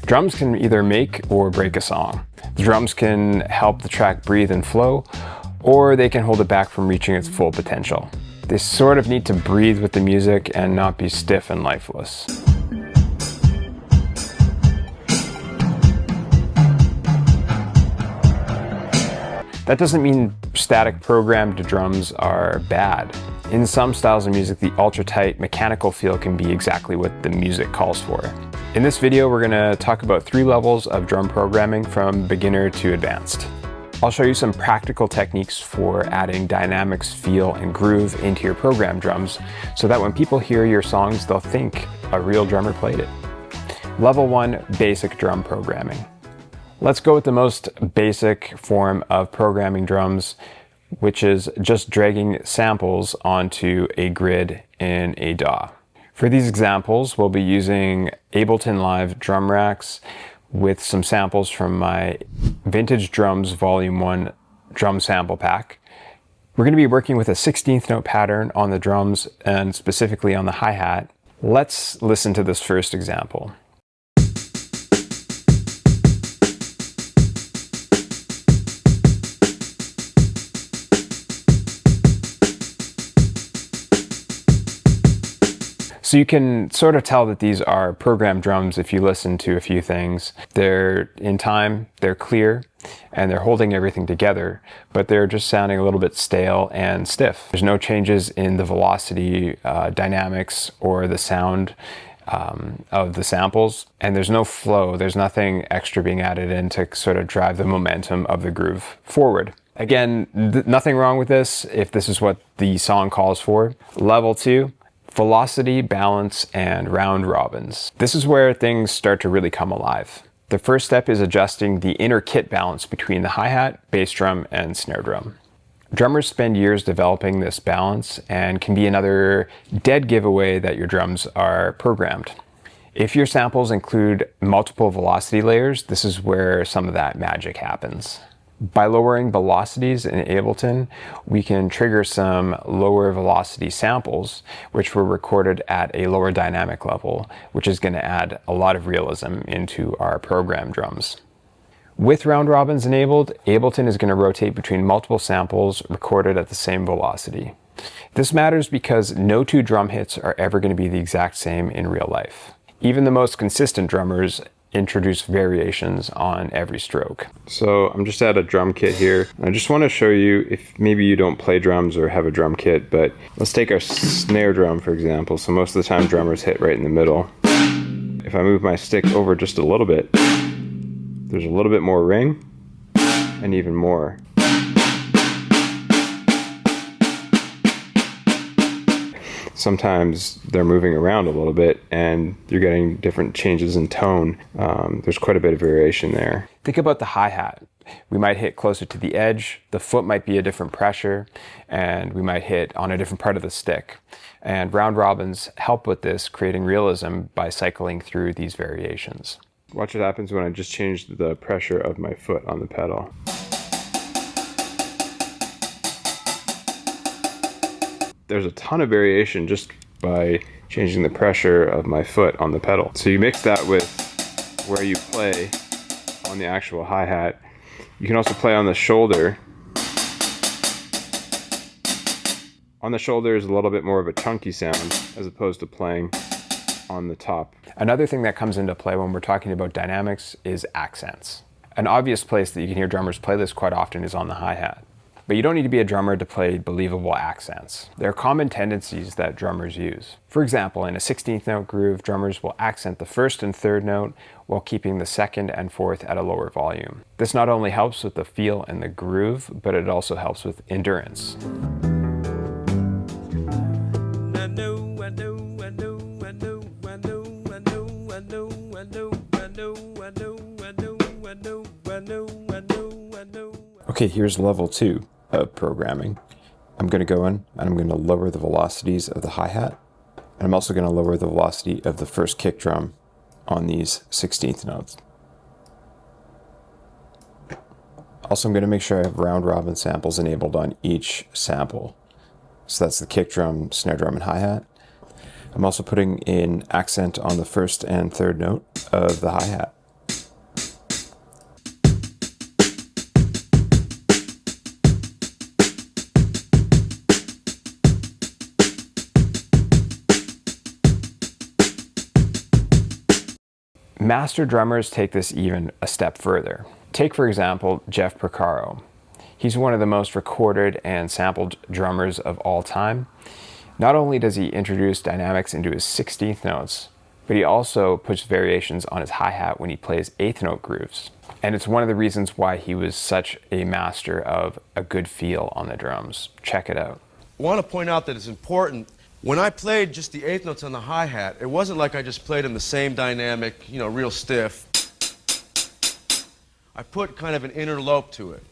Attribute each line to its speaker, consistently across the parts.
Speaker 1: Drums can either make or break a song. The drums can help the track breathe and flow, or they can hold it back from reaching its full potential. They sort of need to breathe with the music and not be stiff and lifeless. That doesn't mean static programmed drums are bad. In some styles of music, the ultra-tight mechanical feel can be exactly what the music calls for. In this video, we're gonna talk about 3 levels of drum programming from beginner to advanced. I'll show you some practical techniques for adding dynamics, feel, and groove into your programmed drums so that when people hear your songs, they'll think a real drummer played it. Level 1, basic drum programming. Let's go with the most basic form of programming drums, which is just dragging samples onto a grid in a DAW. For these examples, we'll be using Ableton Live drum racks with some samples from my Vintage Drums Volume 1 drum sample pack. We're going to be working with a 16th note pattern on the drums and specifically on the hi-hat. Let's listen to this first example. So you can sort of tell that these are programmed drums if you listen to a few things. They're in time, they're clear, and they're holding everything together, but they're just sounding a little bit stale and stiff. There's no changes in the velocity, dynamics, or the sound of the samples, and there's no flow. There's nothing extra being added in to sort of drive the momentum of the groove forward. Again, nothing wrong with this if this is what the song calls for. Level 2. Velocity, balance, and round robins. This is where things start to really come alive. The first step is adjusting the inner kit balance between the hi-hat, bass drum, and snare drum. Drummers spend years developing this balance and can be another dead giveaway that your drums are programmed. If your samples include multiple velocity layers, this is where some of that magic happens. By lowering velocities in Ableton, we can trigger some lower velocity samples, which were recorded at a lower dynamic level, which is going to add a lot of realism into our programmed drums. With round robins enabled, Ableton is going to rotate between multiple samples recorded at the same velocity. This matters because no 2 drum hits are ever going to be the exact same in real life. Even the most consistent drummers introduce variations on every stroke. So I'm just at a drum kit here. I just want to show you, if maybe you don't play drums or have a drum kit, but let's take our snare drum for example. So most of the time drummers hit right in the middle. If I move my stick over just a little bit, there's a little bit more ring and even more. Sometimes they're moving around a little bit and you're getting different changes in tone. There's quite a bit of variation there. Think about the hi-hat. We might hit closer to the edge, the foot might be a different pressure, and we might hit on a different part of the stick. And round robins help with this, creating realism by cycling through these variations. Watch what happens when I just change the pressure of my foot on the pedal. There's a ton of variation just by changing the pressure of my foot on the pedal. So you mix that with where you play on the actual hi-hat. You can also play on the shoulder. On the shoulder is a little bit more of a chunky sound as opposed to playing on the top. Another thing that comes into play when we're talking about dynamics is accents. An obvious place that you can hear drummers play this quite often is on the hi-hat. But you don't need to be a drummer to play believable accents. There are common tendencies that drummers use. For example, in a 16th note groove, drummers will accent the 1st and 3rd note while keeping the 2nd and 4th at a lower volume. This not only helps with the feel and the groove, but it also helps with endurance. Okay, here's level 2 of programming. I'm going to go in and I'm going to lower the velocities of the hi-hat. And I'm also going to lower the velocity of the first kick drum on these 16th notes. Also, I'm going to make sure I have round robin samples enabled on each sample. So that's the kick drum, snare drum, and hi-hat. I'm also putting in accent on the 1st and 3rd note of the hi-hat. Master drummers take this even a step further. Take, for example, Jeff Porcaro. He's one of the most recorded and sampled drummers of all time. Not only does he introduce dynamics into his 16th notes, but he also puts variations on his hi-hat when he plays 8th note grooves. And it's one of the reasons why he was such a master of a good feel on the drums. Check it out.
Speaker 2: I want to point out that it's important, when I played just the 8th notes on the hi-hat, it wasn't like I just played in the same dynamic, you know, real stiff. I put kind of an interlope to it.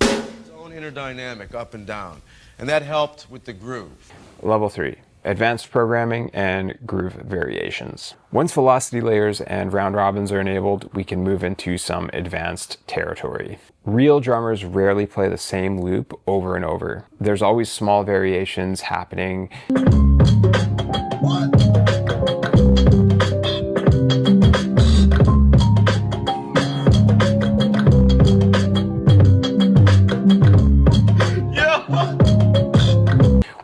Speaker 2: Its own inner dynamic up and down. And that helped with the groove.
Speaker 1: Level 3. Advanced programming and groove variations. Once velocity layers and round robins are enabled, we can move into some advanced territory. Real drummers rarely play the same loop over and over. There's always small variations happening.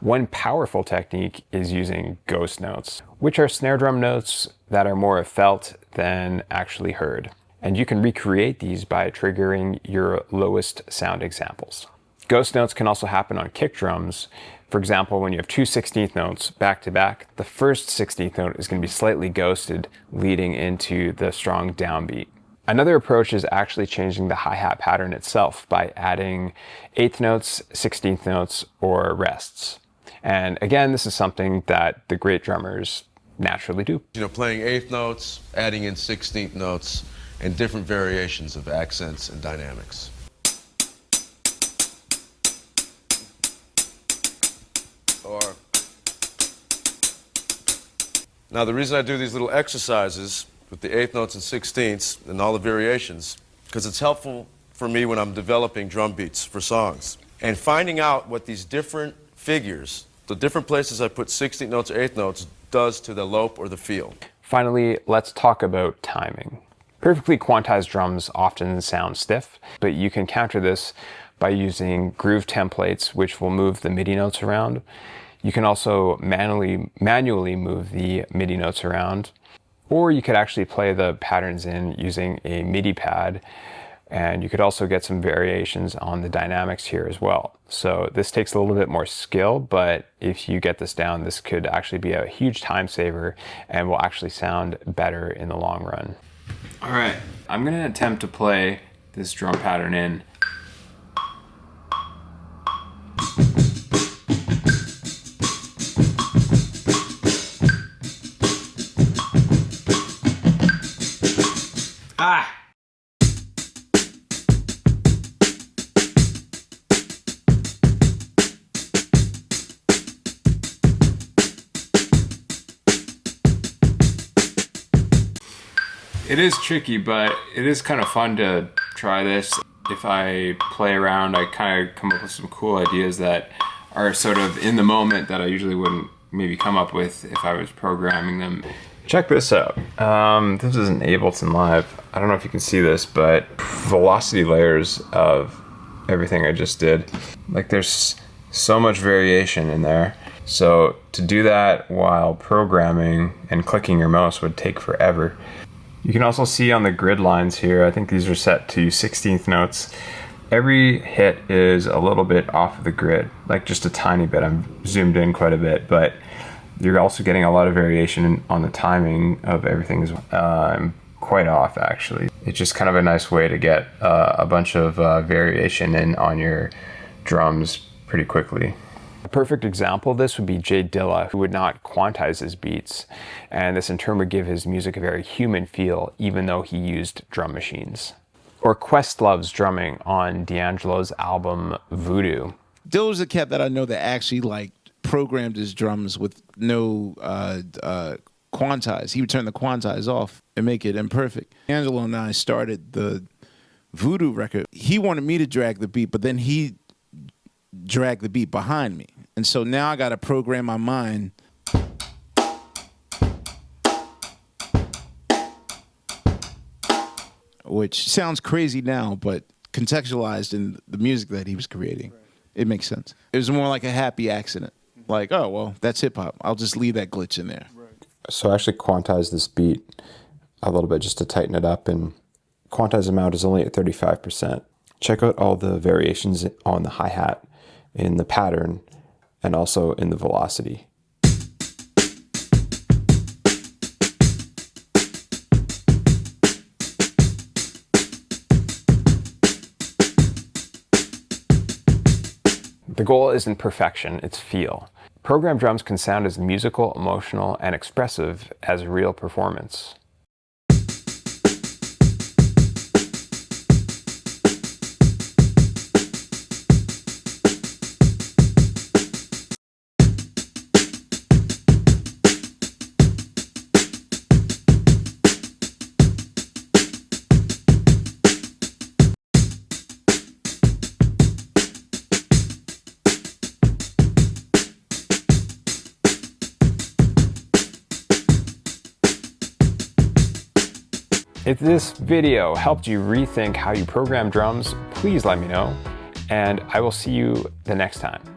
Speaker 1: One powerful technique is using ghost notes, which are snare drum notes that are more felt than actually heard. And you can recreate these by triggering your lowest sound examples. Ghost notes can also happen on kick drums. For example, when you have two 16th notes back to back, the first 16th note is going to be slightly ghosted, leading into the strong downbeat. Another approach is actually changing the hi-hat pattern itself by adding 8th notes, 16th notes, or rests. And again, this is something that the great drummers naturally do.
Speaker 2: You know, playing 8th notes, adding in 16th notes, and different variations of accents and dynamics. Now, the reason I do these little exercises with the 8th notes and 16ths and all the variations, because it's helpful for me when I'm developing drum beats for songs. And finding out what these different figures, the different places I put 16th notes or 8th notes, does to the lope or the feel.
Speaker 1: Finally, let's talk about timing. Perfectly quantized drums often sound stiff, but you can counter this by using groove templates, which will move the MIDI notes around. You can also manually move the MIDI notes around, or you could actually play the patterns in using a MIDI pad. And you could also get some variations on the dynamics here as well. So this takes a little bit more skill, but if you get this down, this could actually be a huge time saver and will actually sound better in the long run. All right, I'm gonna attempt to play this drum pattern in. Ah! It is tricky, but it is kind of fun to try this. If I play around, I kind of come up with some cool ideas that are sort of in the moment that I usually wouldn't maybe come up with if I was programming them. Check this out. This is an Ableton Live. I don't know if you can see this, but velocity layers of everything I just did. Like, there's so much variation in there. So to do that while programming and clicking your mouse would take forever. You can also see on the grid lines here, I think these are set to 16th notes. Every hit is a little bit off of the grid, like just a tiny bit. I'm zoomed in quite a bit, but you're also getting a lot of variation on the timing of everything. I'm quite off, actually. It's just kind of a nice way to get a bunch of variation in on your drums pretty quickly. A perfect example of this would be Dilla, who would not quantize his beats, and this in turn would give his music a very human feel, even though he used drum machines. Or Questlove's drumming on D'Angelo's album Voodoo.
Speaker 3: Dilla was the cat that I know that actually like programmed his drums with no quantize. He would turn the quantize off and make it imperfect. Angelo and I started the Voodoo record. He wanted me to drag the beat, but then he drag the beat behind me. And so now I got to program my mind which sounds crazy now, but contextualized in the music that he was creating, it makes sense. It was more like a happy accident. like, oh, well, that's hip hop. I'll just leave that glitch in there.
Speaker 1: So I actually quantized this beat a little bit just to tighten it up, and quantize amount is only at 35%. Check out all the variations on the hi-hat, in the pattern, and also in the velocity. The goal isn't perfection, it's feel. Programmed drums can sound as musical, emotional, and expressive as a real performance. If this video helped you rethink how you program drums, please let me know, and I will see you the next time.